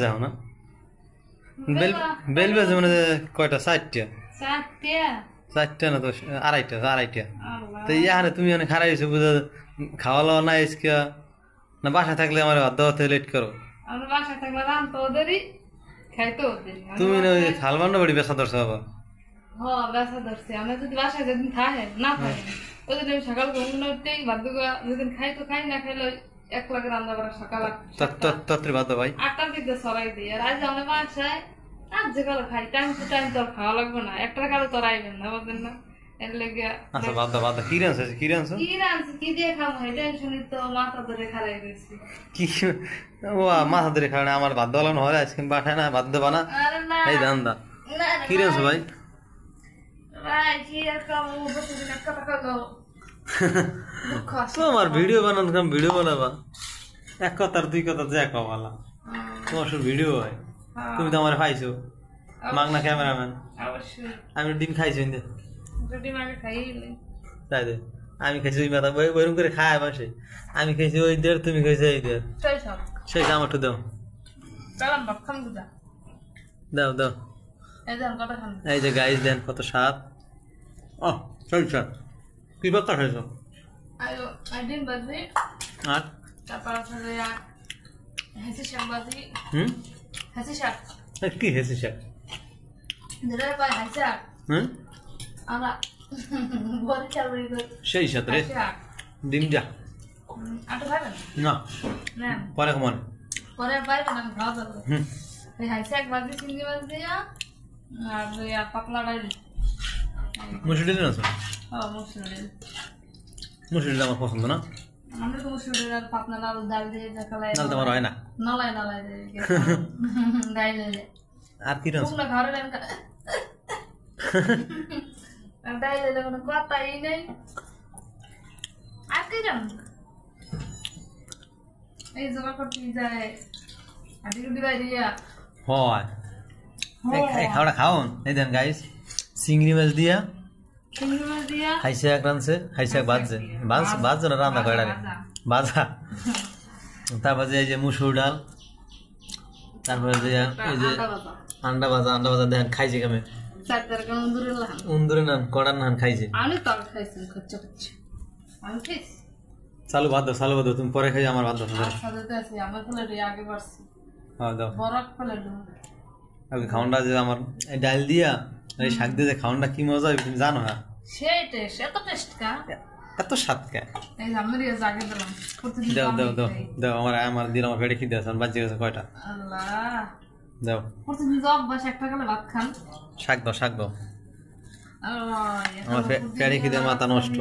যাও না বেল বেজে মানে কয়টা 4টা 4টা না তো আড়াইটা তো ইয়ারে তুমি অনেক খারাপ হয়েছো বুঝা খাওয়া দাওয়া না আজকে না বাসা থাকলে আমার দাওয়াতে লেট করো আমরা বাসা থাকলে রান্না ওদেরই খাইতো ওদের তুমি না ওই সালমান্ডা বাড়ি বেসা ধরছো বাবা হ্যাঁ বেসা ধরছি আমরা যদি বাসায় যেদিন থাকে না থাকে ওদের আমি সকাল ঘুম উঠতেই বাধ্য যেদিন খাই তো খাই না খাইলে 1 লাখ রান্না করা সকাল তত্রি বাদ ভাই 8টার দিকে সরাই দিই আর আজ আমরা বাসায় আজ যে কালো খাই টাইম টু টাইম তো খাওয়া লাগবে না একটার কালো তো রাইবেন না বলতেন না এর লেগে আচ্ছা বাদ কি রানছো কি দিয়ে খাবো এই টেনশনই তো মাথা ধরে খারাই গেছি কি ও মাথা ধরে খাওয়া আমার বাদ দেওয়ানো হয় আজকে পাঠায় না বাদ দেবা না এই দান দা কি রানছো ভাই কি আর খাবো বসে দিন একটা টাকা দাও তোমার ভিডিও বানাবা এক কথার দুই কথা যে কবালা তোমার সব ভিডিও হয় তুমি তো আমার পাইছো মাগনা ক্যামেরাম্যান অবশ্যই আমি ডিম খাইছি ডিম আগে খাইলে তাই দে আমি খাইছি ওই মাথা ওইরকম করে খায় বাসে আমি খাইছি ওই দের তুমি খাইছো এই দের সেই কাম একটু দাও দাও এই যে গাইস দেন কত স্বাদ ও চল কি বাক্কা খাইছো ডিম বাজি আর তারপর হেসি শাক বাজি হেসি শাক কি হেসি শাক যেটা পাই হাসি শাক আমরা বলি চালুই করি সেই সাথে রে ডিম যা আটা খাবেন না না পরে কমান পরে পাইবেন আমি খাওয়া যাবো এই হাসি শাক বাজি চিংড়ি মাছ দিয়া আর পাতলা ডাল মুসুর ডাল আছে হ্যাঁ মুসুর ডাল আমার পছন্দ না আমরা তো মুসুর ডাল পাতলা ডাল দিয়ে খালাই না তোমার হয় না নলাই ডাইলে আর কি রান্না তোমরা ঘরে রান্না ডাইলে কোনো কথাই নেই আর কি রান্না এই জমা করতে যায় আদি রুটি বাইরিয়া হয় এই খাওয়াটা খাওন এই দেন গাইস চিংড়ি মাছ দিয়া খাইছে এক রানছে খাইছে এক বাজছে না রান্না করে বাজা তারপর যে এই যে মুসুর ডাল তারপরে যে এই যে আন্ডা ভাজা দেখেন খাইছে কেমন উন্দুরে নান কড়ার নান খাইছে চালু ভাত দাও তুমি পরে খাই আমার ভাত দাও খাওয়ানটা যে আমার ডাল দিয়া এই শাক দিয়ে যে খাওয়ানটা কি মজা হবে তুমি জানো না এত স্বাদ কে দাও আমার দিন আমার পেটে খিদে আছে বাচ্চা গেছে কয়টা দাও শাক দাও আমার পেটে খিদে মাথা নষ্ট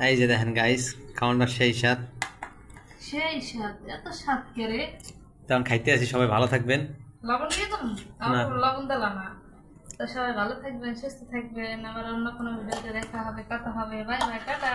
এই যে দেখেন গাইস খাওয়ানটা সেই স্বাদ এত স্বাদ কে রে তখন খাইতে আসি সবাই ভালো থাকবেন লবণ দিয়ে তো লবণ দিলাম না তো সবাই ভালো থাকবেন সুস্থ থাকবেন আবার অন্য কোনো ভিডিওতে দেখা হবে কথা হবে বাই বাই টাটা।